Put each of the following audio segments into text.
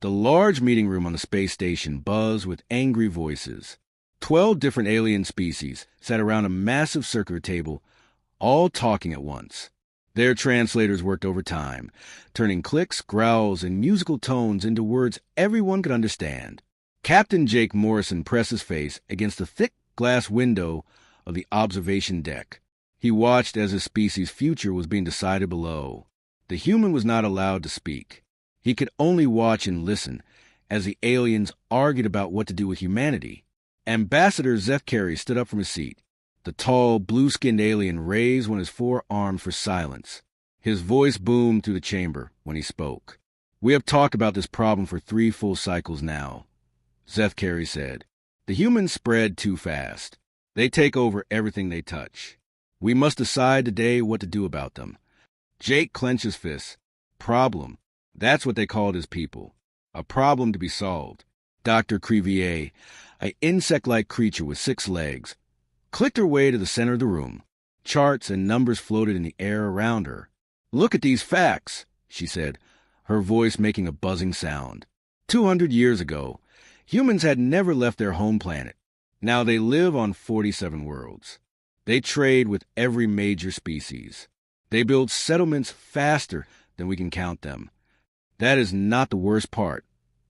The large meeting room on the space station buzzed with angry voices. 12 different alien species sat around a massive circular table, all talking at once. Their translators worked overtime, turning clicks, growls, and musical tones into words everyone could understand. Captain Jake Morrison pressed his face against the thick glass window of the observation deck. He watched as his species' future was being decided below. The human was not allowed to speak. He could only watch and listen as the aliens argued about what to do with humanity. Ambassador Zeph Carey stood up from his seat. The tall, blue-skinned alien raised one of his forearms for silence. His voice boomed through the chamber when he spoke. "We have talked about this problem for 3 full cycles now," Zeph Carey said. "The humans spread too fast. They take over everything they touch. We must decide today what to do about them." Jake clenched his fists. Problem. That's what they called his people. A problem to be solved. Dr. Crevier, an insect-like creature with 6 legs, clicked her way to the center of the room. Charts and numbers floated in the air around her. "Look at these facts," she said, her voice making a buzzing sound. 200 years ago, humans had never left their home planet. Now they live on 47 worlds. They trade with every major species. They build settlements faster than we can count them. "That is not the worst part,"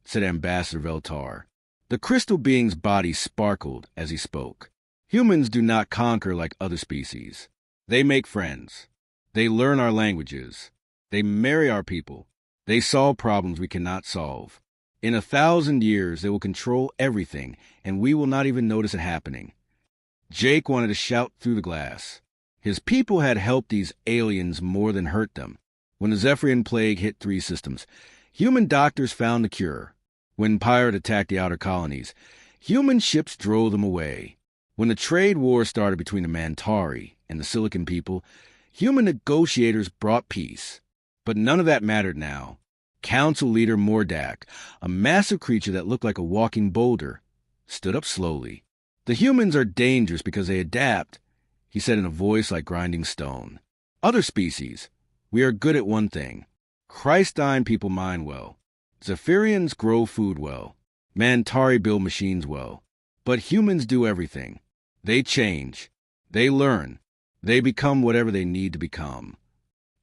said Ambassador Veltar. The crystal being's body sparkled as he spoke. "Humans do not conquer like other species. They make friends. They learn our languages. They marry our people. They solve problems we cannot solve. In 1,000 years, they will control everything, and we will not even notice it happening." Jake wanted to shout through the glass. His people had helped these aliens more than hurt them. When the Zephyrian plague hit 3 systems, human doctors found the cure. When Pirate attacked the outer colonies, human ships drove them away. When the trade war started between the Mantari and the Silicon people, human negotiators brought peace. But none of that mattered now. Council leader Mordak, a massive creature that looked like a walking boulder, stood up slowly. "The humans are dangerous because they adapt," he said in a voice like grinding stone. "Other species, we are good at one thing. Christine people mine well. Zephyrians grow food well. Mantari build machines well. But humans do everything. They change. They learn. They become whatever they need to become."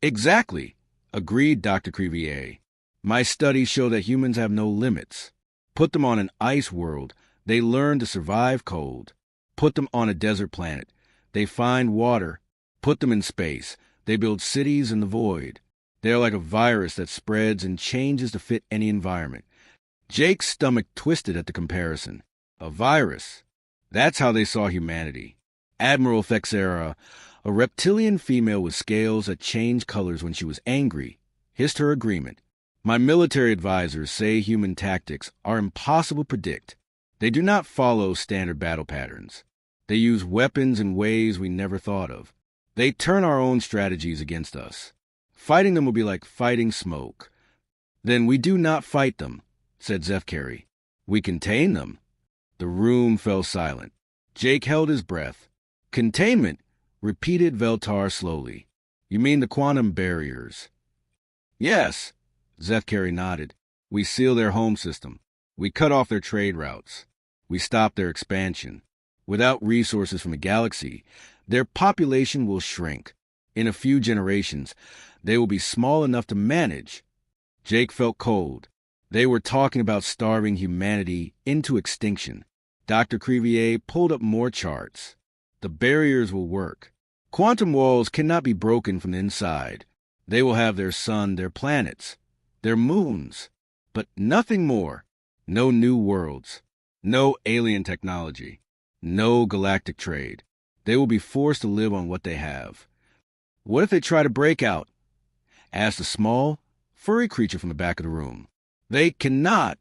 "Exactly," agreed Dr. Crevier. "My studies show that humans have no limits. Put them on an ice world, they learn to survive cold. Put them on a desert planet, they find water. Put them in space, they build cities in the void. They are like a virus that spreads and changes to fit any environment." Jake's stomach twisted at the comparison. A virus. That's how they saw humanity. Admiral Thexera, a reptilian female with scales that changed colors when she was angry, hissed her agreement. "My military advisors say human tactics are impossible to predict. They do not follow standard battle patterns. They use weapons in ways we never thought of. They turn our own strategies against us. Fighting them will be like fighting smoke." "Then we do not fight them," said Zeph Carey. "We contain them." The room fell silent. Jake held his breath. "Containment," repeated Veltar slowly. "You mean the quantum barriers?" "Yes," Zeph Carey nodded. "We seal their home system. We cut off their trade routes. We stop their expansion. Without resources from the galaxy, their population will shrink. In a few generations, they will be small enough to manage." Jake felt cold. They were talking about starving humanity into extinction. Dr. Crevier pulled up more charts. "The barriers will work. Quantum walls cannot be broken from the inside. They will have their sun, their planets, their moons, but nothing more. No new worlds, no alien technology, no galactic trade. They will be forced to live on what they have." "What if they try to break out?" asked a small, furry creature from the back of the room. "They cannot,"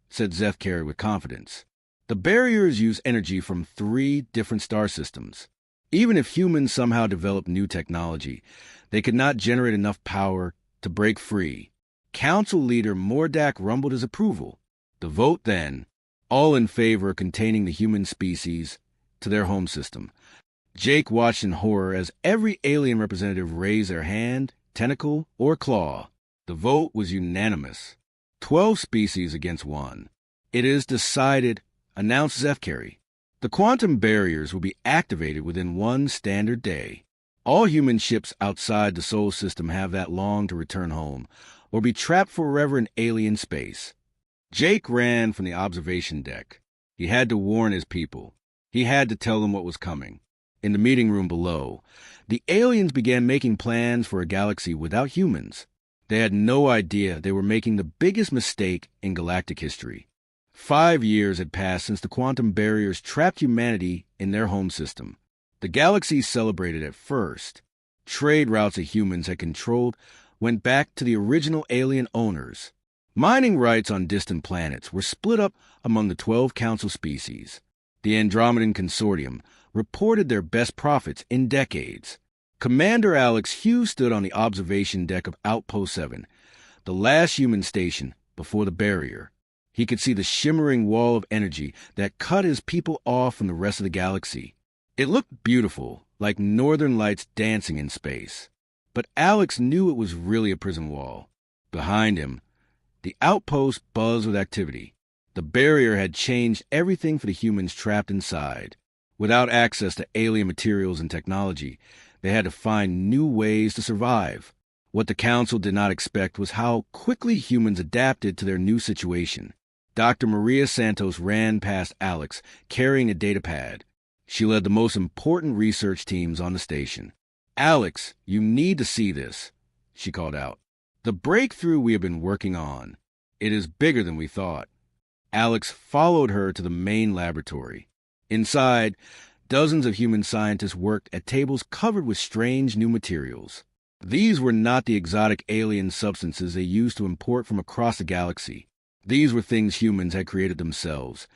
said Zeph Carey with confidence. "The barriers use energy from 3 different star systems. Even if humans somehow develop new technology, they could not generate enough power to break free." Council leader Mordak rumbled his approval. The vote then, all in favor of containing the human species to their home system. Jake watched in horror as every alien representative raised their hand, tentacle, or claw. The vote was unanimous. 12 species against one. It is decided, announced Zeph Carey. The quantum barriers will be activated within one standard day. All human ships outside the solar system have that long to return home, or be trapped forever in alien space. Jake ran from the observation deck. He had to warn his people. He had to tell them what was coming. In the meeting room below, the aliens began making plans for a galaxy without humans. They had no idea they were making the biggest mistake in galactic history. 5 years had passed since the quantum barriers trapped humanity in their home system. The galaxy celebrated at first. Trade routes that humans had controlled went back to the original alien owners. Mining rights on distant planets were split up among the 12 council species. The Andromedan Consortium reported their best profits in decades. Commander Alex Hughes stood on the observation deck of Outpost 7, the last human station before the barrier. He could see the shimmering wall of energy that cut his people off from the rest of the galaxy. It looked beautiful, like northern lights dancing in space. But Alex knew it was really a prison wall. Behind him, the outpost buzzed with activity. The barrier had changed everything for the humans trapped inside. Without access to alien materials and technology, they had to find new ways to survive. What the Council did not expect was how quickly humans adapted to their new situation. Dr. Maria Santos ran past Alex, carrying a data pad. She led the most important research teams on the station. "Alex, you need to see this," she called out. "The breakthrough we have been working on. It is bigger than we thought." Alex followed her to the main laboratory. Inside, dozens of human scientists worked at tables covered with strange new materials. These were not the exotic alien substances they used to import from across the galaxy. These were things humans had created themselves,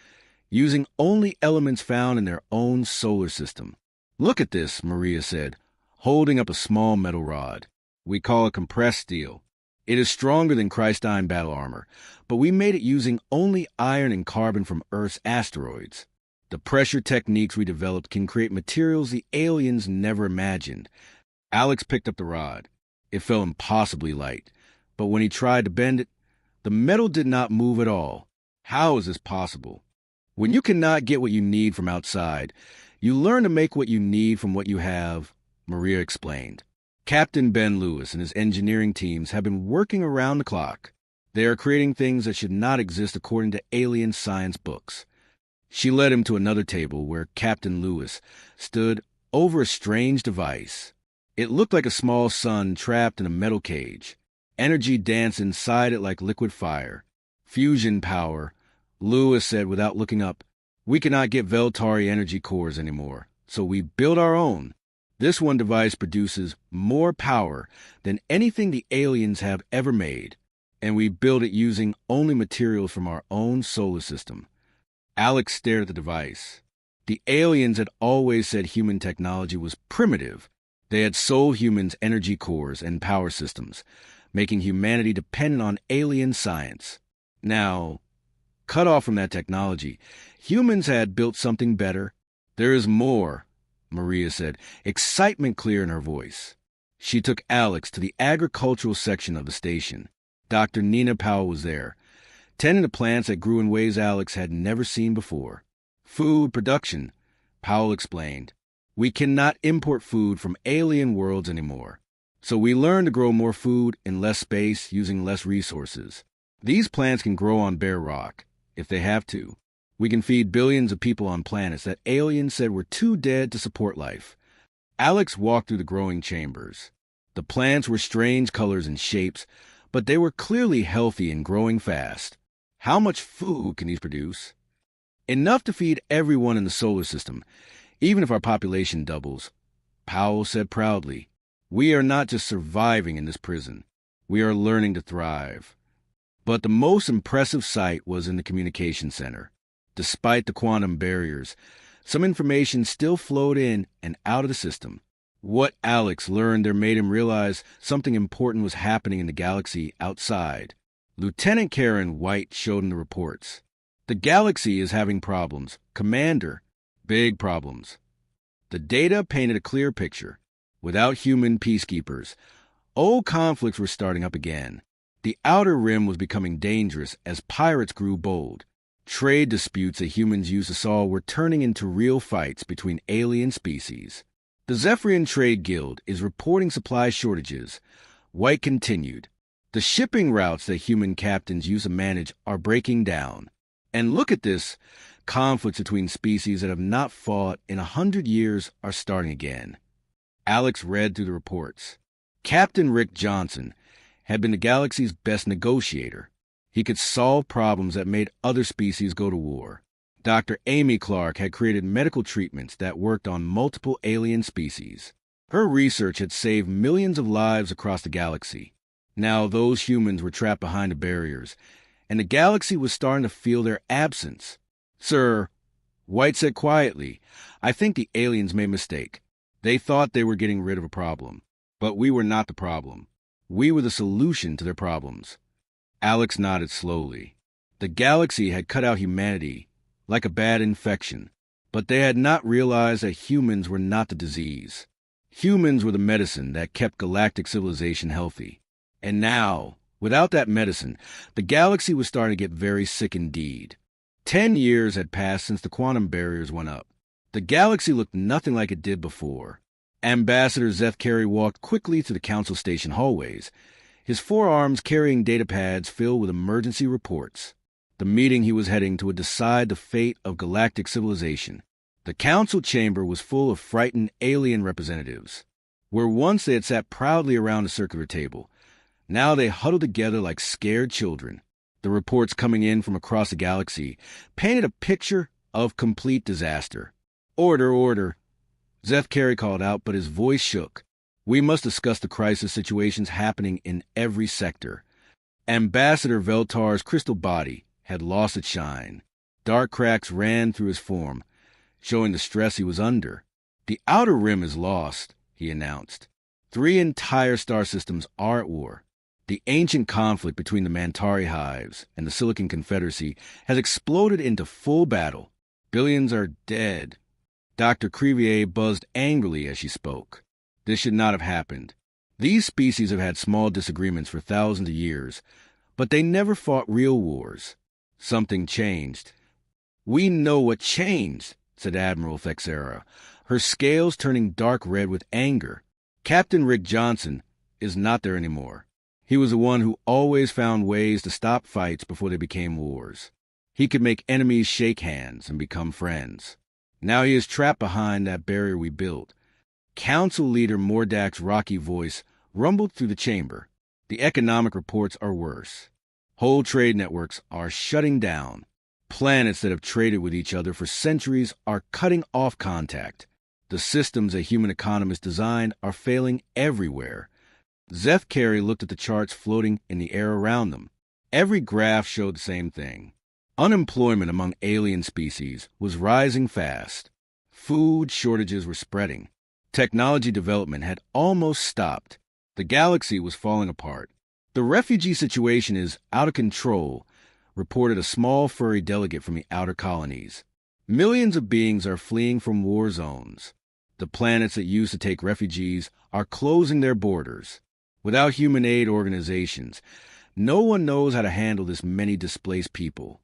using only elements found in their own solar system. "Look at this," Maria said, holding up a small metal rod. "We call it compressed steel. It is stronger than Christine battle armor, but we made it using only iron and carbon from Earth's asteroids. The pressure techniques we developed can create materials the aliens never imagined." Alex picked up the rod. It felt impossibly light, but when he tried to bend it, the metal did not move at all. How is this possible? When you cannot get what you need from outside, you learn to make what you need from what you have, Maria explained. Captain Ben Lewis and his engineering teams have been working around the clock. They are creating things that should not exist according to alien science books. She led him to another table where Captain Lewis stood over a strange device. It looked like a small sun trapped in a metal cage. Energy danced inside it like liquid fire. "Fusion power," Lewis said without looking up. "We cannot get Veltari energy cores anymore, so we built our own. This one device produces more power than anything the aliens have ever made, and we built it using only materials from our own solar system." Alex stared at the device. The aliens had always said human technology was primitive. They had sold humans energy cores and power systems, making humanity dependent on alien science. Now, cut off from that technology, humans had built something better. "There is more," Maria said, excitement clear in her voice. She took Alex to the agricultural section of the station. Dr. Nina Powell was there, tending to plants that grew in ways Alex had never seen before. "Food production," Powell explained. "We cannot import food from alien worlds anymore. So we learned to grow more food in less space using less resources. These plants can grow on bare rock, if they have to. We can feed billions of people on planets that aliens said were too dead to support life." Alex walked through the growing chambers. The plants were strange colors and shapes, but they were clearly healthy and growing fast. "How much food can these produce?" "Enough to feed everyone in the solar system, even if our population doubles," Powell said proudly. "We are not just surviving in this prison. We are learning to thrive." But the most impressive sight was in the communication center. Despite the quantum barriers, some information still flowed in and out of the system. What Alex learned there made him realize something important was happening in the galaxy outside. Lieutenant Karen White showed him the reports. "The galaxy is having problems. Commander, big problems." The data painted a clear picture. Without human peacekeepers, old conflicts were starting up again. The outer rim was becoming dangerous as pirates grew bold. Trade disputes that humans used to solve were turning into real fights between alien species. The Zephyrian Trade Guild is reporting supply shortages. White continued. The shipping routes that human captains use to manage are breaking down. And look at this. Conflicts between species that have not fought in 100 years are starting again. Alex read through the reports. Captain Rick Johnson had been the galaxy's best negotiator. He could solve problems that made other species go to war. Dr. Amy Clark had created medical treatments that worked on multiple alien species. Her research had saved millions of lives across the galaxy. Now those humans were trapped behind the barriers, and the galaxy was starting to feel their absence. Sir, White said quietly, I think the aliens made a mistake. They thought they were getting rid of a problem. But we were not the problem. We were the solution to their problems. Alex nodded slowly. The galaxy had cut out humanity like a bad infection, but they had not realized that humans were not the disease. Humans were the medicine that kept galactic civilization healthy. And now, without that medicine, the galaxy was starting to get very sick indeed. 10 years had passed since the quantum barriers went up. The galaxy looked nothing like it did before. Ambassador Zeph Carey walked quickly to the council station hallways, his forearms carrying data pads filled with emergency reports. The meeting he was heading to would decide the fate of galactic civilization. The council chamber was full of frightened alien representatives. Where once they had sat proudly around a circular table, now they huddled together like scared children. The reports coming in from across the galaxy painted a picture of complete disaster. Order, order. Zeph Carey called out, but his voice shook. We must discuss the crisis situations happening in every sector. Ambassador Veltar's crystal body had lost its shine. Dark cracks ran through his form, showing the stress he was under. The outer rim is lost, he announced. 3 entire star systems are at war. The ancient conflict between the Mantari hives and the Silicon Confederacy has exploded into full battle. Billions are dead. Dr. Crevier buzzed angrily as she spoke. This should not have happened. These species have had small disagreements for thousands of years, but they never fought real wars. Something changed. We know what changed, said Admiral Thexera, her scales turning dark red with anger. Captain Rick Johnson is not there anymore. He was the one who always found ways to stop fights before they became wars. He could make enemies shake hands and become friends. Now he is trapped behind that barrier we built. Council leader Mordak's rocky voice rumbled through the chamber. The economic reports are worse. Whole trade networks are shutting down. Planets that have traded with each other for centuries are cutting off contact. The systems that human economists designed are failing everywhere. Zeph Carey looked at the charts floating in the air around them. Every graph showed the same thing. Unemployment among alien species was rising fast. Food shortages were spreading. Technology development had almost stopped. The galaxy was falling apart. The refugee situation is out of control, reported a small furry delegate from the outer colonies. Millions of beings are fleeing from war zones. The planets that used to take refugees are closing their borders. Without human aid organizations, no one knows how to handle this many displaced people.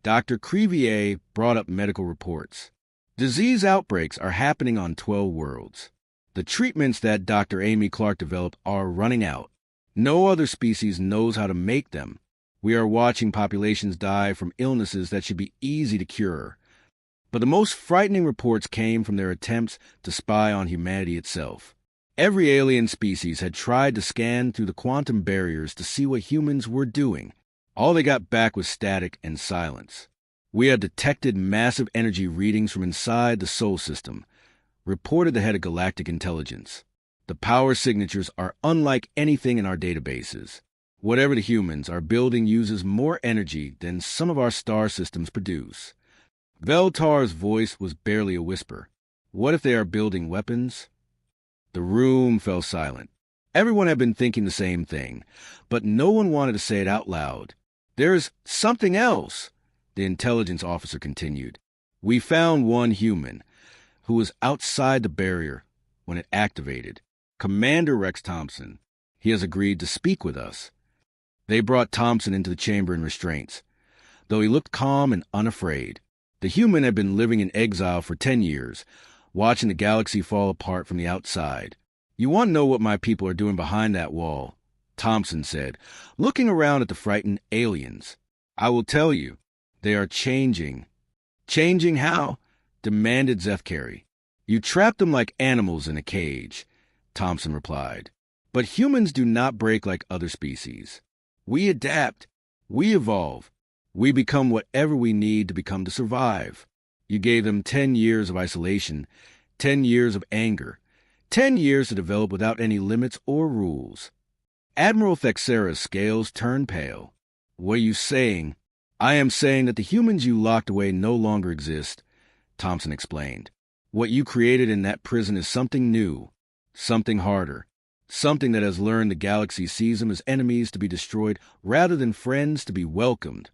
Dr. Crevier brought up medical reports. Disease outbreaks are happening on 12 worlds. The treatments that Dr. Amy Clark developed are running out. No other species knows how to make them. We are watching populations die from illnesses that should be easy to cure. But the most frightening reports came from their attempts to spy on humanity itself. Every alien species had tried to scan through the quantum barriers to see what humans were doing. All they got back was static and silence. We had detected massive energy readings from inside the Sol system, reported the head of Galactic Intelligence. The power signatures are unlike anything in our databases. Whatever the humans are building uses more energy than some of our star systems produce. Veltar's voice was barely a whisper. What if they are building weapons? The room fell silent. Everyone had been thinking the same thing, but no one wanted to say it out loud. There's something else, the intelligence officer continued. We found one human who was outside the barrier when it activated. Commander Rex Thompson. He has agreed to speak with us. They brought Thompson into the chamber in restraints, though he looked calm and unafraid. The human had been living in exile for 10 years, watching the galaxy fall apart from the outside. "You want to know what my people are doing behind that wall," Thompson said, looking around at the frightened aliens. "I will tell you. They are changing." "Changing how?" demanded Zethkari. "You trapped them like animals in a cage," Thompson replied. "But humans do not break like other species. We adapt. We evolve. We become whatever we need to become to survive. You gave them 10 years of isolation, 10 years of anger, 10 years to develop without any limits or rules." Admiral Thexera's scales turned pale. "What are you saying?" "I am saying that the humans you locked away no longer exist," Thompson explained. "What you created in that prison is something new, something harder, something that has learned the galaxy sees them as enemies to be destroyed rather than friends to be welcomed."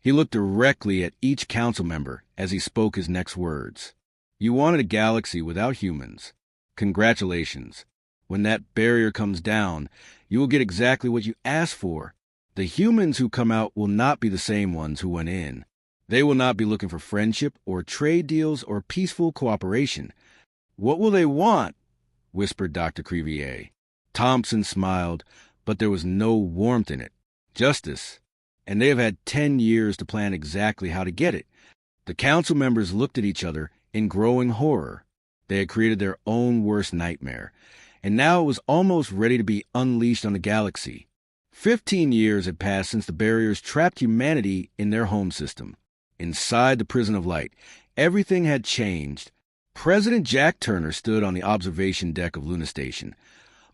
He looked directly at each council member as he spoke his next words. "You wanted a galaxy without humans. Congratulations. When that barrier comes down, you will get exactly what you asked for. The humans who come out will not be the same ones who went in. They will not be looking for friendship or trade deals or peaceful cooperation." "What will they want?" whispered Dr. Crevier. Thompson smiled, but there was no warmth in it. "Justice. And they have had 10 years to plan exactly how to get it." The council members looked at each other in growing horror. They had created their own worst nightmare, and now it was almost ready to be unleashed on the galaxy. 15 years had passed since the barriers trapped humanity in their home system. Inside the prison of light, everything had changed. President Jack Turner stood on the observation deck of Luna Station,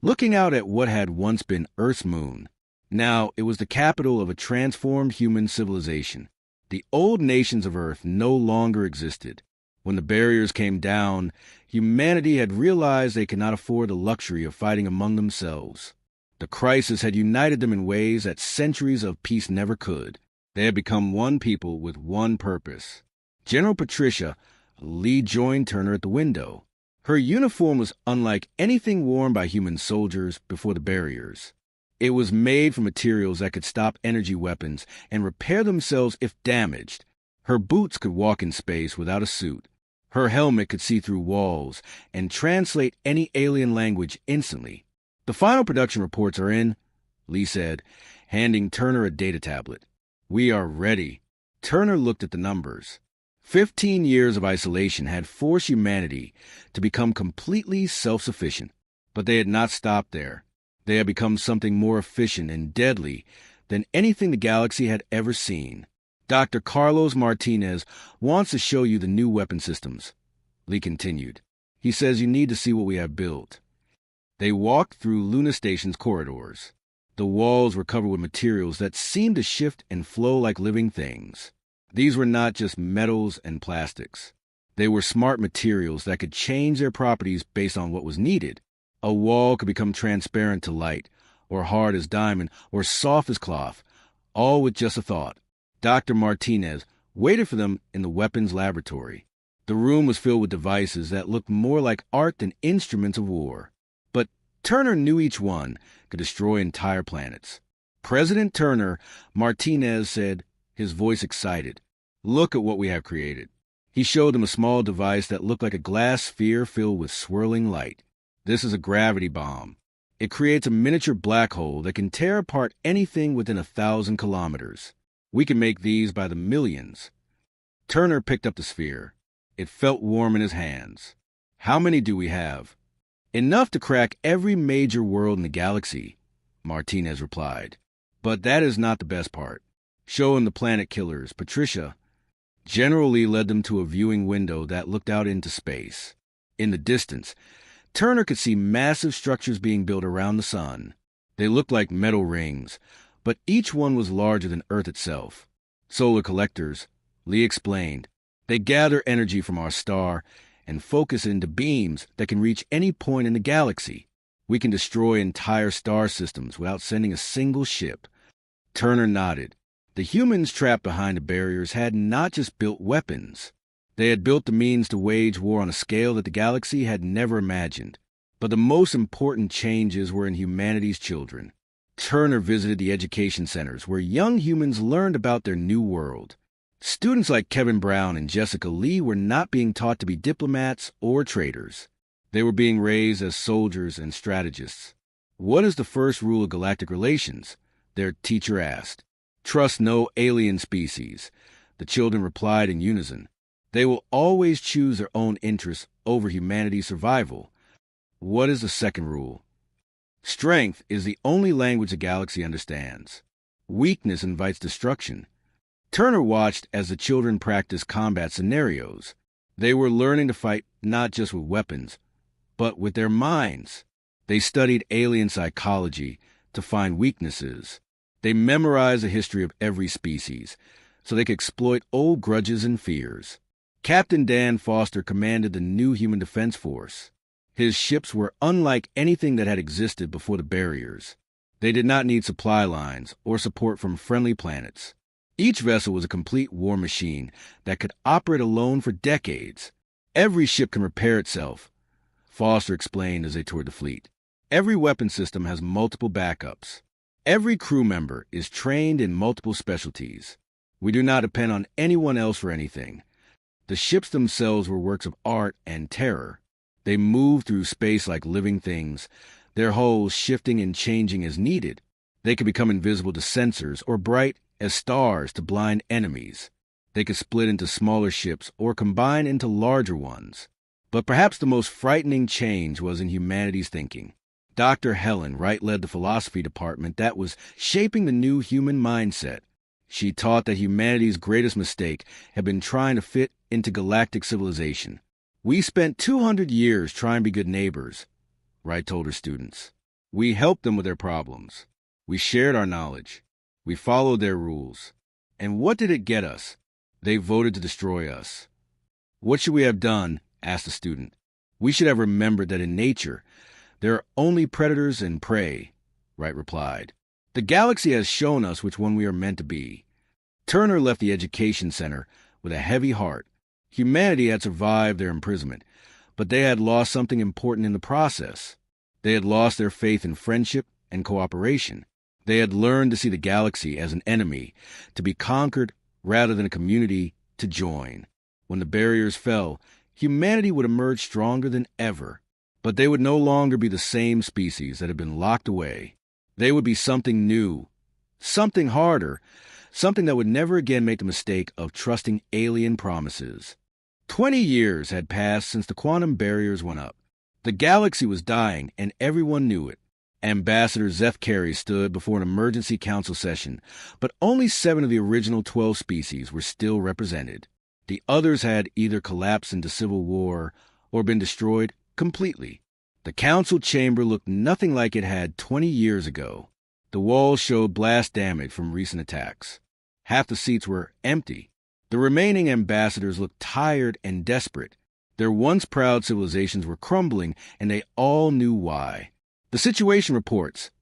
looking out at what had once been Earth's moon. Now it was the capital of a transformed human civilization. The old nations of Earth no longer existed. When the barriers came down, humanity had realized they could not afford the luxury of fighting among themselves. The crisis had united them in ways that centuries of peace never could. They had become one people with one purpose. General Patricia Lee joined Turner at the window. Her uniform was unlike anything worn by human soldiers before the barriers. It was made from materials that could stop energy weapons and repair themselves if damaged. Her boots could walk in space without a suit. Her helmet could see through walls and translate any alien language instantly. "The final production reports are in," Lee said, handing Turner a data tablet. "We are ready." Turner looked at the numbers. 15 years of isolation had forced humanity to become completely self-sufficient, but they had not stopped there. They had become something more efficient and deadly than anything the galaxy had ever seen. "Dr. Carlos Martinez wants to show you the new weapon systems," Lee continued. "He says you need to see what we have built." They walked through Luna Station's corridors. The walls were covered with materials that seemed to shift and flow like living things. These were not just metals and plastics. They were smart materials that could change their properties based on what was needed. A wall could become transparent to light, or hard as diamond, or soft as cloth, all with just a thought. Dr. Martinez waited for them in the weapons laboratory. The room was filled with devices that looked more like art than instruments of war. But Turner knew each one could destroy entire planets. President Turner Martinez said, his voice excited, "Look at what we have created." He showed them a small device that looked like a glass sphere filled with swirling light. "This is a gravity bomb. It creates a miniature black hole that can tear apart anything within 1,000 kilometers. We can make these by the millions." Turner picked up the sphere. It felt warm in his hands. "How many do we have?" "Enough to crack every major world in the galaxy," Martinez replied. "But that is not the best part. Show him the planet killers, Patricia." General Lee led them to a viewing window that looked out into space. In the distance, Turner could see massive structures being built around the sun. They looked like metal rings, but each one was larger than Earth itself. "Solar collectors," Lee explained. "They gather energy from our star and focus it into beams that can reach any point in the galaxy. We can destroy entire star systems without sending a single ship." Turner nodded. The humans trapped behind the barriers had not just built weapons. They had built the means to wage war on a scale that the galaxy had never imagined. But the most important changes were in humanity's children. Turner visited the education centers where young humans learned about their new world. Students like Kevin Brown and Jessica Lee were not being taught to be diplomats or traders. They were being raised as soldiers and strategists. "What is the first rule of galactic relations?" their teacher asked. "Trust no alien species," the children replied in unison. "They will always choose their own interests over humanity's survival." What is the second rule? Strength is the only language the galaxy understands. Weakness invites destruction. Turner watched as the children practiced combat scenarios. They were learning to fight not just with weapons, but with their minds. They studied alien psychology to find weaknesses. They memorized the history of every species so they could exploit old grudges and fears. Captain Dan Foster commanded the new Human Defense Force. His ships were unlike anything that had existed before the barriers. They did not need supply lines or support from friendly planets. Each vessel was a complete war machine that could operate alone for decades. "Every ship can repair itself," Foster explained as they toured the fleet. "Every weapon system has multiple backups. Every crew member is trained in multiple specialties. We do not depend on anyone else for anything." The ships themselves were works of art and terror. They moved through space like living things, their hulls shifting and changing as needed. They could become invisible to sensors or bright as stars to blind enemies. They could split into smaller ships or combine into larger ones. But perhaps the most frightening change was in humanity's thinking. Dr. Helen Wright led the philosophy department that was shaping the new human mindset. She taught that humanity's greatest mistake had been trying to fit into galactic civilization. "We spent 200 years trying to be good neighbors," Wright told her students. "We helped them with their problems. We shared our knowledge. We followed their rules. And what did it get us? They voted to destroy us." "What should we have done?" asked a student. "We should have remembered that in nature, there are only predators and prey," Wright replied. "The galaxy has shown us which one we are meant to be." Turner left the education center with a heavy heart. Humanity had survived their imprisonment, but they had lost something important in the process. They had lost their faith in friendship and cooperation. They had learned to see the galaxy as an enemy, to be conquered rather than a community to join. When the barriers fell, humanity would emerge stronger than ever. But they would no longer be the same species that had been locked away. They would be something new, something harder, something that would never again make the mistake of trusting alien promises. 20 years had passed since the quantum barriers went up. The galaxy was dying, and everyone knew it. Ambassador Zeth Carey stood before an emergency council session, but only 7 of the original 12 species were still represented. The others had either collapsed into civil war or been destroyed completely. The council chamber looked nothing like it had 20 years ago. The walls showed blast damage from recent attacks. Half the seats were empty. The remaining ambassadors looked tired and desperate. Their once proud civilizations were crumbling, and they all knew why. "The situation reports,"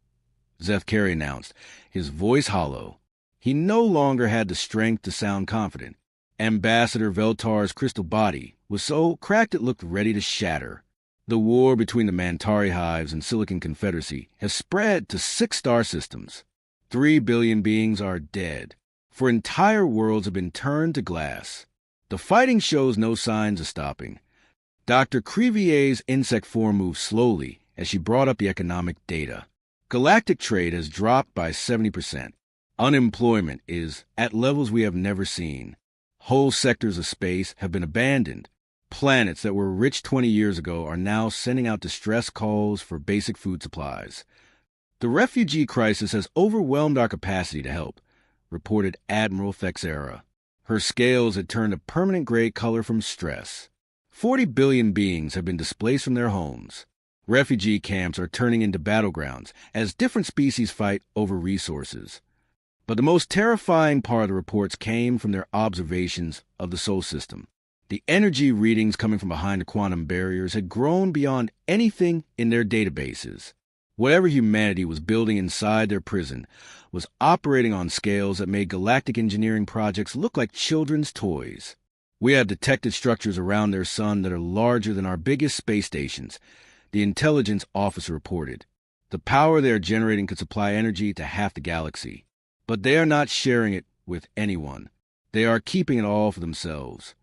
Zeth Carey announced, his voice hollow. He no longer had the strength to sound confident. Ambassador Veltar's crystal body was so cracked it looked ready to shatter. "The war between the Mantari hives and Silicon Confederacy has spread to 6 star systems. 3 billion beings are dead. For entire worlds have been turned to glass. The fighting shows no signs of stopping." Dr. Crevier's insect form moved slowly as she brought up the economic data. Galactic trade has dropped by 70%. Unemployment is at levels we have never seen. Whole sectors of space have been abandoned. Planets that were rich 20 years ago are now sending out distress calls for basic food supplies. "The refugee crisis has overwhelmed our capacity to help," reported Admiral Thexera. Her scales had turned a permanent gray color from stress. 40 billion beings have been displaced from their homes. Refugee camps are turning into battlegrounds as different species fight over resources. But the most terrifying part of the reports came from their observations of the Sol system. The energy readings coming from behind the quantum barriers had grown beyond anything in their databases. Whatever humanity was building inside their prison was operating on scales that made galactic engineering projects look like children's toys. "We have detected structures around their sun that are larger than our biggest space stations," the intelligence officer reported. The power they are generating could supply energy to half the galaxy. But they are not sharing it with anyone. They are keeping it all for themselves.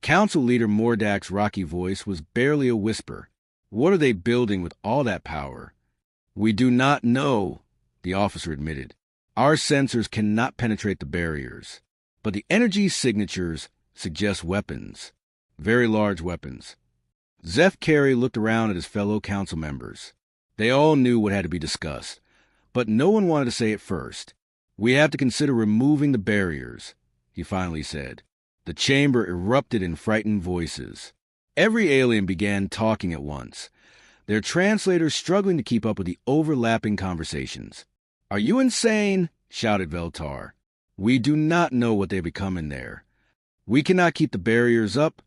Council leader Mordak's rocky voice was barely a whisper. What are they building with all that power? We do not know, the officer admitted. Our sensors cannot penetrate the barriers. But the energy signatures suggest weapons. Very large weapons. Zeph Carey looked around at his fellow council members. They all knew what had to be discussed, but no one wanted to say it first. We have to consider removing the barriers, he finally said. The chamber erupted in frightened voices. Every alien began talking at once, their translators struggling to keep up with the overlapping conversations. Are you insane? Shouted Veltar. We do not know what they become in there. We cannot keep the barriers up,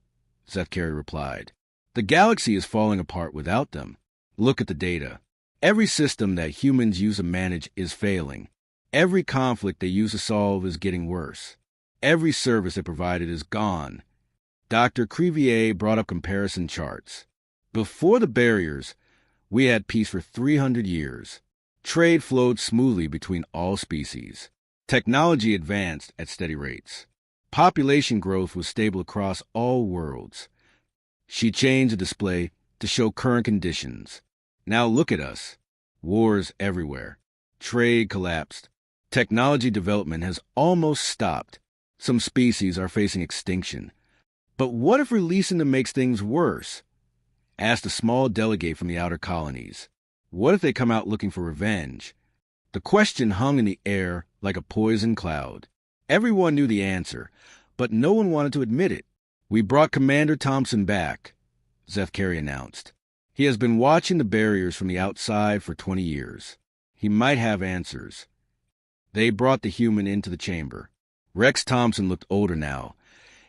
Zeph Carey replied. The galaxy is falling apart without them. Look at the data. Every system that humans use to manage is failing. Every conflict they use to solve is getting worse. Every service they provided is gone. Dr. Crevier brought up comparison charts. Before the barriers, we had peace for 300 years. Trade flowed smoothly between all species. Technology advanced at steady rates. Population growth was stable across all worlds. She changed the display to show current conditions. Now look at us. Wars everywhere. Trade collapsed. Technology development has almost stopped. Some species are facing extinction. But what if releasing them makes things worse? Asked a small delegate from the outer colonies. What if they come out looking for revenge? The question hung in the air like a poison cloud. Everyone knew the answer, but no one wanted to admit it. We brought Commander Thompson back, Zeph Carey announced. He has been watching the barriers from the outside for 20 years. He might have answers. They brought the human into the chamber. Rex Thompson looked older now,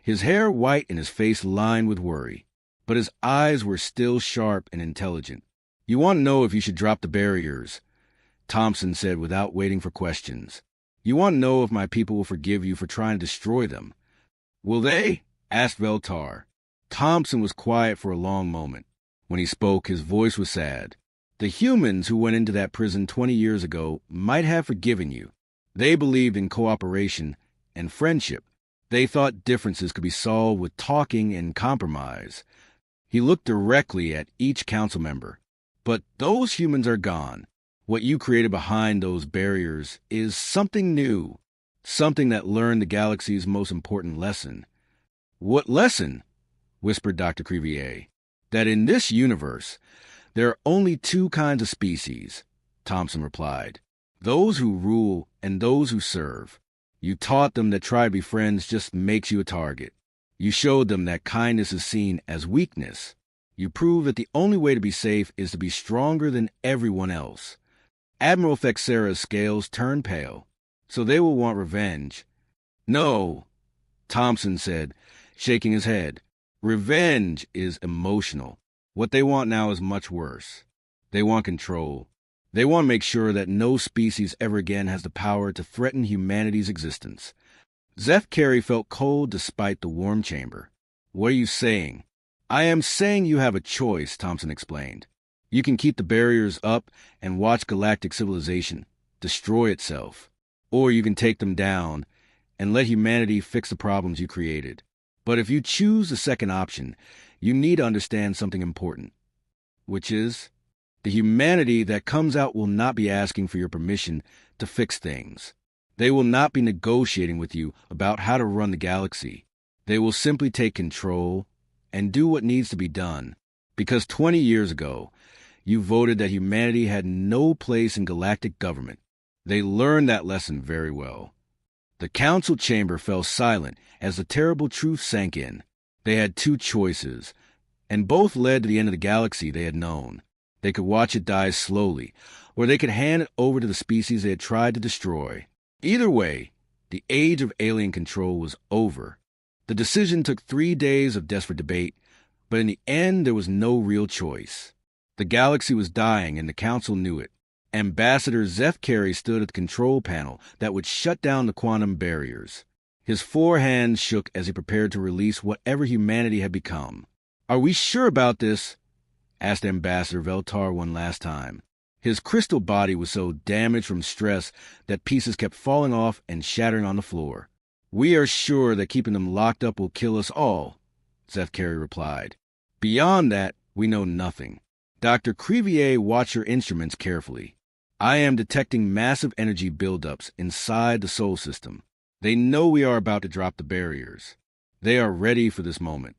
his hair white and his face lined with worry. But his eyes were still sharp and intelligent. You want to know if you should drop the barriers, Thompson said without waiting for questions. You want to know if my people will forgive you for trying to destroy them. Will they? Asked Veltar. Thompson was quiet for a long moment. When he spoke, his voice was sad. The humans who went into that prison 20 years ago might have forgiven you. They believed in cooperation and friendship. They thought differences could be solved with talking and compromise. He looked directly at each council member. But those humans are gone. What you created behind those barriers is something new, something that learned the galaxy's most important lesson. What lesson? Whispered Dr. Crevier. That in this universe, there are only two kinds of species, Thompson replied. Those who rule and those who serve. You taught them that trying to be friends just makes you a target. You showed them that kindness is seen as weakness. You proved that the only way to be safe is to be stronger than everyone else. Admiral Fexera's scales turned pale, so they will want revenge. No, Thompson said, shaking his head. Revenge is emotional. What they want now is much worse. They want control. They want to make sure that no species ever again has the power to threaten humanity's existence. Zeph Carey felt cold despite the warm chamber. What are you saying? I am saying you have a choice, Thompson explained. You can keep the barriers up and watch galactic civilization destroy itself. Or you can take them down and let humanity fix the problems you created. But if you choose the second option, you need to understand something important, which is the humanity that comes out will not be asking for your permission to fix things. They will not be negotiating with you about how to run the galaxy. They will simply take control and do what needs to be done. Because 20 years ago, you voted that humanity had no place in galactic government. They learned that lesson very well. The council chamber fell silent as the terrible truth sank in. They had two choices, and both led to the end of the galaxy they had known. They could watch it die slowly, or they could hand it over to the species they had tried to destroy. Either way, the age of alien control was over. The decision took 3 days of desperate debate, but in the end there was no real choice. The galaxy was dying, and the council knew it. Ambassador Zeph Carey stood at the control panel that would shut down the quantum barriers. His 4 hands shook as he prepared to release whatever humanity had become. Are we sure about this? Asked Ambassador Veltar one last time. His crystal body was so damaged from stress that pieces kept falling off and shattering on the floor. "We are sure that keeping them locked up will kill us all," Zeph Carey replied. "Beyond that, we know nothing." Dr. Crevier watched her instruments carefully. "I am detecting massive energy buildups inside the Sol system. They know we are about to drop the barriers. They are ready for this moment."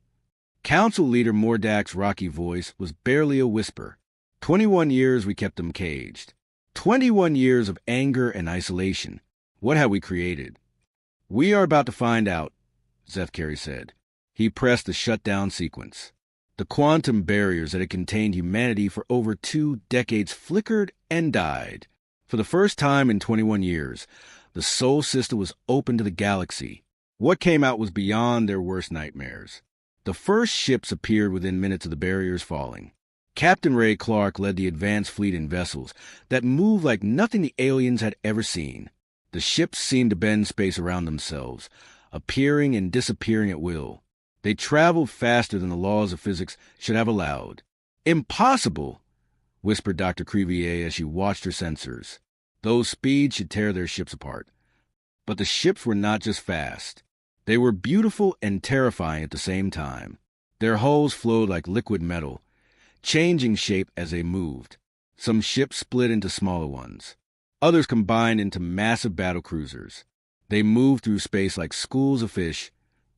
Council leader Mordak's rocky voice was barely a whisper. 21 years we kept them caged. 21 years of anger and isolation. What have we created? "We are about to find out," Zeph Carey said. He pressed the shutdown sequence. The quantum barriers that had contained humanity for over 2 decades flickered and died. For the first time in 21 years, the Sol system was open to the galaxy. What came out was beyond their worst nightmares. The first ships appeared within minutes of the barriers falling. Captain Ray Clark led the advanced fleet in vessels that moved like nothing the aliens had ever seen. The ships seemed to bend space around themselves, appearing and disappearing at will. They traveled faster than the laws of physics should have allowed. "Impossible," whispered Dr. Crevier as she watched her sensors. Those speeds should tear their ships apart. But the ships were not just fast. They were beautiful and terrifying at the same time. Their hulls flowed like liquid metal, changing shape as they moved. Some ships split into smaller ones. Others combined into massive battle cruisers. They moved through space like schools of fish,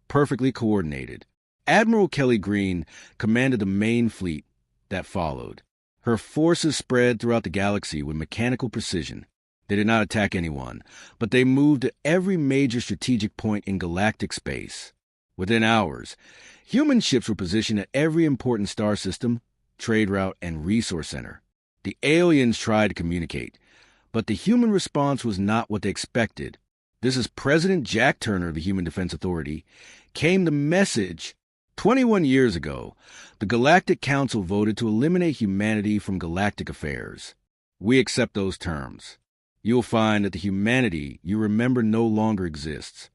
perfectly coordinated. Admiral Kelly Green commanded the main fleet that followed. Her forces spread throughout the galaxy with mechanical precision. They did not attack anyone, but they moved to every major strategic point in galactic space. Within hours, human ships were positioned at every important star system, trade route, and resource center. The aliens tried to communicate, but the human response was not what they expected. This is President Jack Turner of the Human Defense Authority, came the message. 21 years ago, the Galactic Council voted to eliminate humanity from galactic affairs. We accept those terms. You'll find that the humanity you remember no longer exists.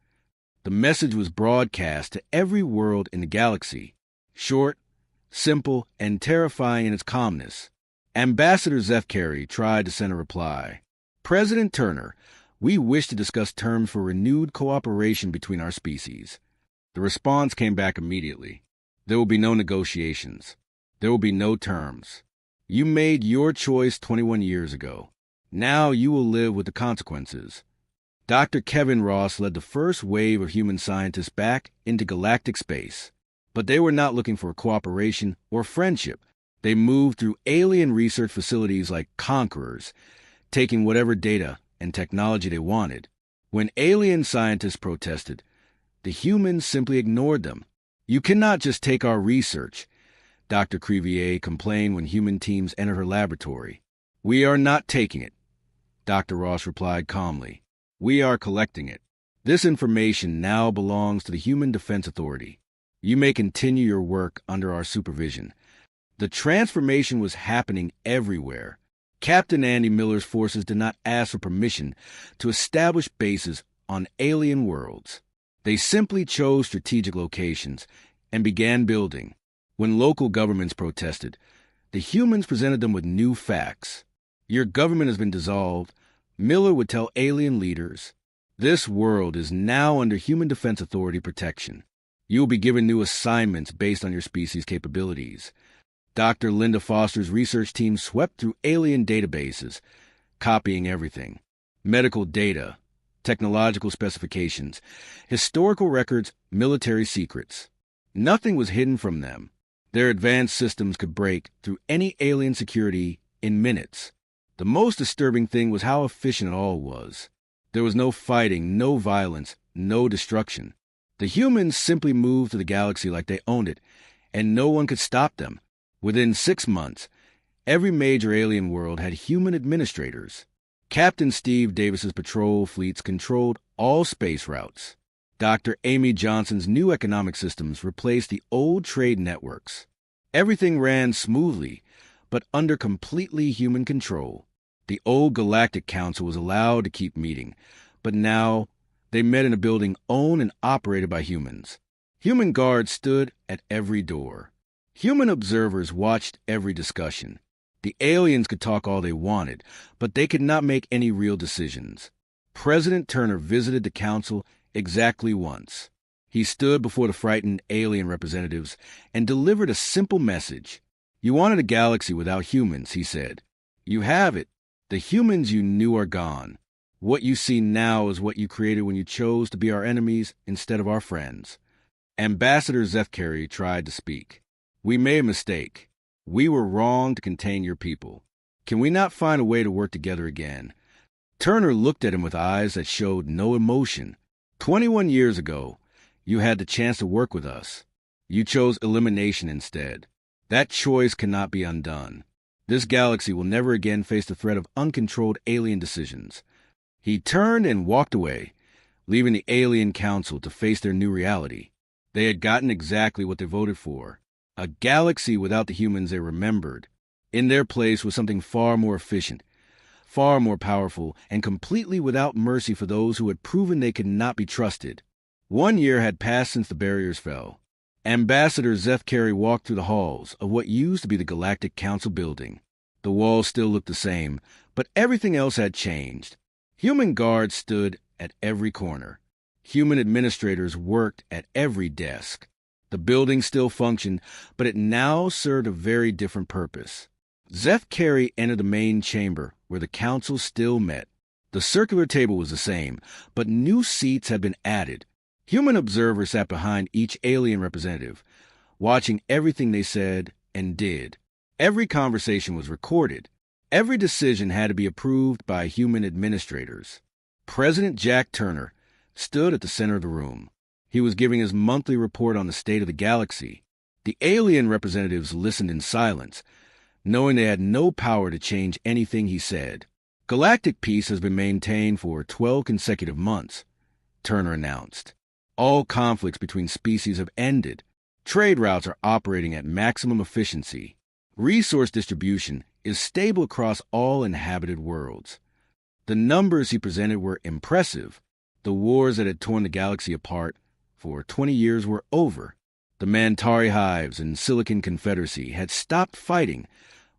The message was broadcast to every world in the galaxy. Short, simple, and terrifying in its calmness. Ambassador Zeph Carey tried to send a reply. "President Turner, we wish to discuss terms for renewed cooperation between our species." The response came back immediately. "There will be no negotiations. There will be no terms. You made your choice 21 years ago. Now you will live with the consequences." Dr. Kevin Ross led the first wave of human scientists back into galactic space. But they were not looking for cooperation or friendship. They moved through alien research facilities like conquerors, taking whatever data and technology they wanted. When alien scientists protested, the humans simply ignored them. "You cannot just take our research," Dr. Crevier complained when human teams entered her laboratory. "We are not taking it," Dr. Ross replied calmly. "We are collecting it. This information now belongs to the Human Defense Authority. You may continue your work under our supervision." The transformation was happening everywhere. Captain Andy Miller's forces did not ask for permission to establish bases on alien worlds. They simply chose strategic locations and began building. When local governments protested, the humans presented them with new facts. "Your government has been dissolved," Miller would tell alien leaders. "This world is now under Human Defense Authority protection. You will be given new assignments based on your species' capabilities." Dr. Linda Foster's research team swept through alien databases, copying everything: medical data, technological specifications, historical records, military secrets. Nothing was hidden from them. Their advanced systems could break through any alien security in minutes. The most disturbing thing was how efficient it all was. There was no fighting, no violence, no destruction. The humans simply moved through the galaxy like they owned it, and no one could stop them. Within 6 months, every major alien world had human administrators. Captain Steve Davis's patrol fleets controlled all space routes. Dr. Amy Johnson's new economic systems replaced the old trade networks. Everything ran smoothly, but under completely human control. The old Galactic Council was allowed to keep meeting, but now they met in a building owned and operated by humans. Human guards stood at every door. Human observers watched every discussion. The aliens could talk all they wanted, but they could not make any real decisions. President Turner visited the council exactly once. He stood before the frightened alien representatives and delivered a simple message. You wanted a galaxy without humans, he said. You have it. The humans you knew are gone. What you see now is what you created when you chose to be our enemies instead of our friends. Ambassador Zefkari tried to speak. We made a mistake. We were wrong to contain your people. Can we not find a way to work together again? Turner looked at him with eyes that showed no emotion. 21 years ago, you had the chance to work with us. You chose elimination instead. That choice cannot be undone. This galaxy will never again face the threat of uncontrolled alien decisions. He turned and walked away, leaving the alien council to face their new reality. They had gotten exactly what they voted for. A galaxy without the humans they remembered. In their place was something far more efficient, far more powerful, and completely without mercy for those who had proven they could not be trusted. 1 year had passed since the barriers fell. Ambassador Zefkari walked through the halls of what used to be the Galactic Council building. The walls still looked the same, but everything else had changed. Human guards stood at every corner. Human administrators worked at every desk. The building still functioned, but it now served a very different purpose. Zefkari entered the main chamber, where the council still met. The circular table was the same, but new seats had been added. Human observers sat behind each alien representative, watching everything they said and did. Every conversation was recorded. Every decision had to be approved by human administrators. President Jack Turner stood at the center of the room. He was giving his monthly report on the state of the galaxy. The alien representatives listened in silence, knowing they had no power to change anything he said. Galactic peace has been maintained for 12 consecutive months, Turner announced. All conflicts between species have ended. Trade routes are operating at maximum efficiency. Resource distribution is stable across all inhabited worlds. The numbers he presented were impressive. The wars that had torn the galaxy apart for 20 years were over. The Mantari hives and Silicon Confederacy had stopped fighting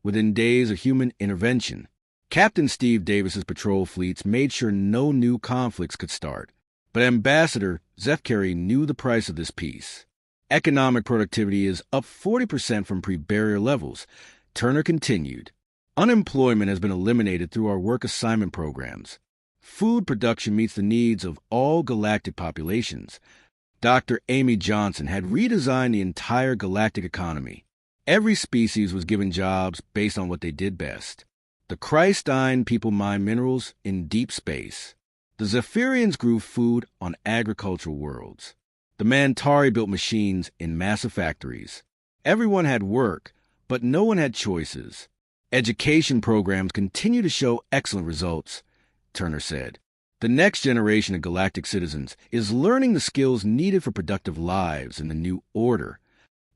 within days of human intervention. Captain Steve Davis's patrol fleets made sure no new conflicts could start. But Ambassador Zefkari knew the price of this peace. Economic productivity is up 40% from pre-barrier levels. Turner continued. Unemployment has been eliminated through our work assignment programs. Food production meets the needs of all galactic populations. Dr. Amy Johnson had redesigned the entire galactic economy. Every species was given jobs based on what they did best. The Christine people mined minerals in deep space. The Zephyrians grew food on agricultural worlds. The Mantari built machines in massive factories. Everyone had work, but no one had choices. Education programs continue to show excellent results, Turner said. The next generation of galactic citizens is learning the skills needed for productive lives in the new order.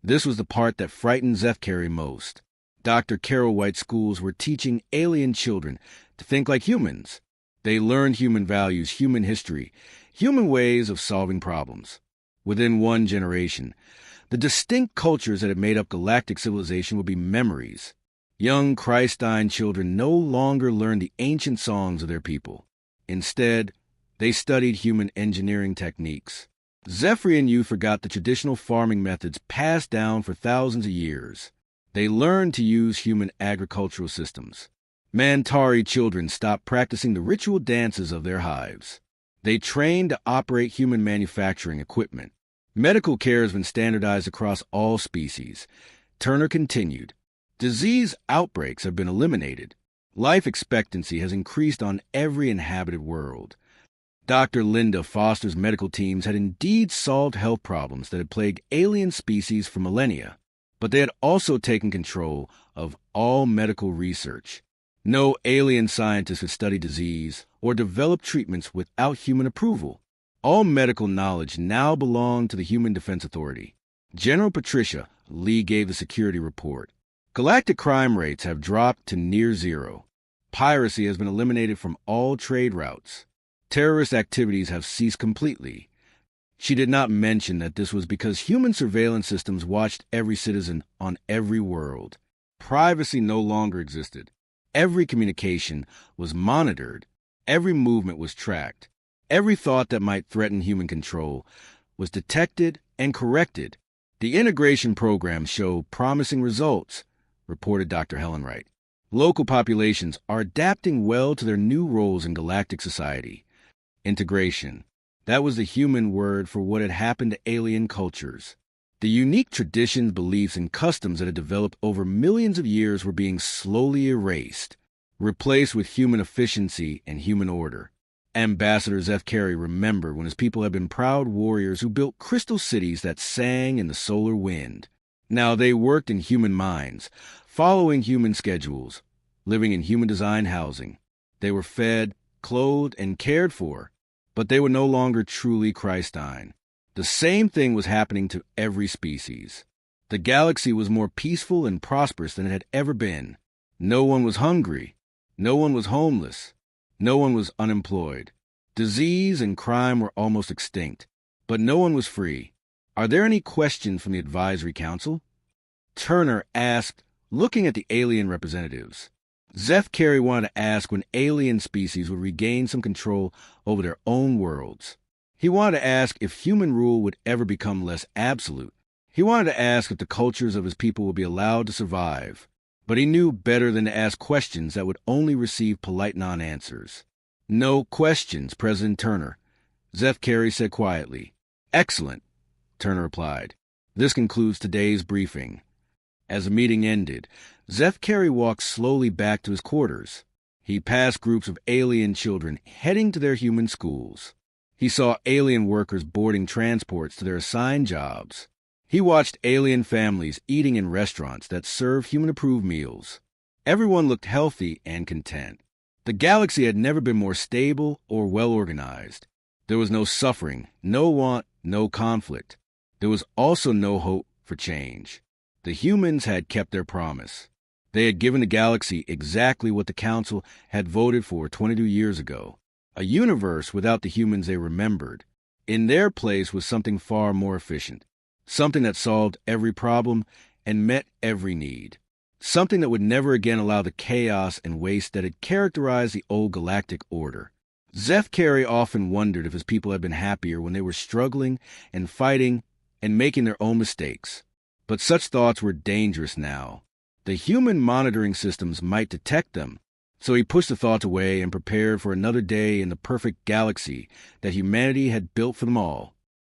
This was the part that frightened Zefkari most. Dr. Carol White schools were teaching alien children to think like humans. They learned human values, human history, human ways of solving problems. Within 1 generation, the distinct cultures that had made up galactic civilization would be memories. Young Christine children no longer learned the ancient songs of their people. Instead, they studied human engineering techniques. Zephyrian youth forgot the traditional farming methods passed down for thousands of years. They learned to use human agricultural systems. Mantari children stopped practicing the ritual dances of their hives. They trained to operate human manufacturing equipment. Medical care has been standardized across all species. Turner continued. Disease outbreaks have been eliminated. Life expectancy has increased on every inhabited world. Dr. Linda Foster's medical teams had indeed solved health problems that had plagued alien species for millennia, but they had also taken control of all medical research. No alien scientist could study disease or develop treatments without human approval. All medical knowledge now belonged to the Human Defense Authority. General Patricia Lee gave the security report. Galactic crime rates have dropped to near zero. Piracy has been eliminated from all trade routes. Terrorist activities have ceased completely. She did not mention that this was because human surveillance systems watched every citizen on every world. Privacy no longer existed. Every communication was monitored. Every movement was tracked. Every thought that might threaten human control was detected and corrected. The integration programs show promising results, reported Dr. Helen Wright. Local populations are adapting well to their new roles in galactic society. Integration. That was the human word for what had happened to alien cultures. The unique traditions, beliefs, and customs that had developed over millions of years were being slowly erased, replaced with human efficiency and human order. Ambassador Zeph Carey remembered when his people had been proud warriors who built crystal cities that sang in the solar wind. Now they worked in human mines, following human schedules, living in human-designed housing. They were fed, clothed, and cared for, but they were no longer truly Christine. The same thing was happening to every species. The galaxy was more peaceful and prosperous than it had ever been. No one was hungry. No one was homeless. No one was unemployed. Disease and crime were almost extinct, but no one was free. Are there any questions from the advisory council? Turner asked, looking at the alien representatives. Zeph Carey wanted to ask when alien species would regain some control over their own worlds. He wanted to ask if human rule would ever become less absolute. He wanted to ask if the cultures of his people would be allowed to survive. But he knew better than to ask questions that would only receive polite non-answers. No questions, President Turner, Zeph Carey said quietly. Excellent, Turner replied. This concludes today's briefing. As the meeting ended, Zeph Carey walked slowly back to his quarters. He passed groups of alien children heading to their human schools. He saw alien workers boarding transports to their assigned jobs. He watched alien families eating in restaurants that served human-approved meals. Everyone looked healthy and content. The galaxy had never been more stable or well-organized. There was no suffering, no want, no conflict. There was also no hope for change. The humans had kept their promise. They had given the galaxy exactly what the Council had voted for 22 years ago. A universe without the humans they remembered. In their place was something far more efficient. Something that solved every problem and met every need. Something that would never again allow the chaos and waste that had characterized the old galactic order. Zeph Carey often wondered if his people had been happier when they were struggling and fighting and making their own mistakes. But such thoughts were dangerous now. The human monitoring systems might detect them, so he pushed the thoughts away and prepared for another day in the perfect galaxy that humanity had built for them all.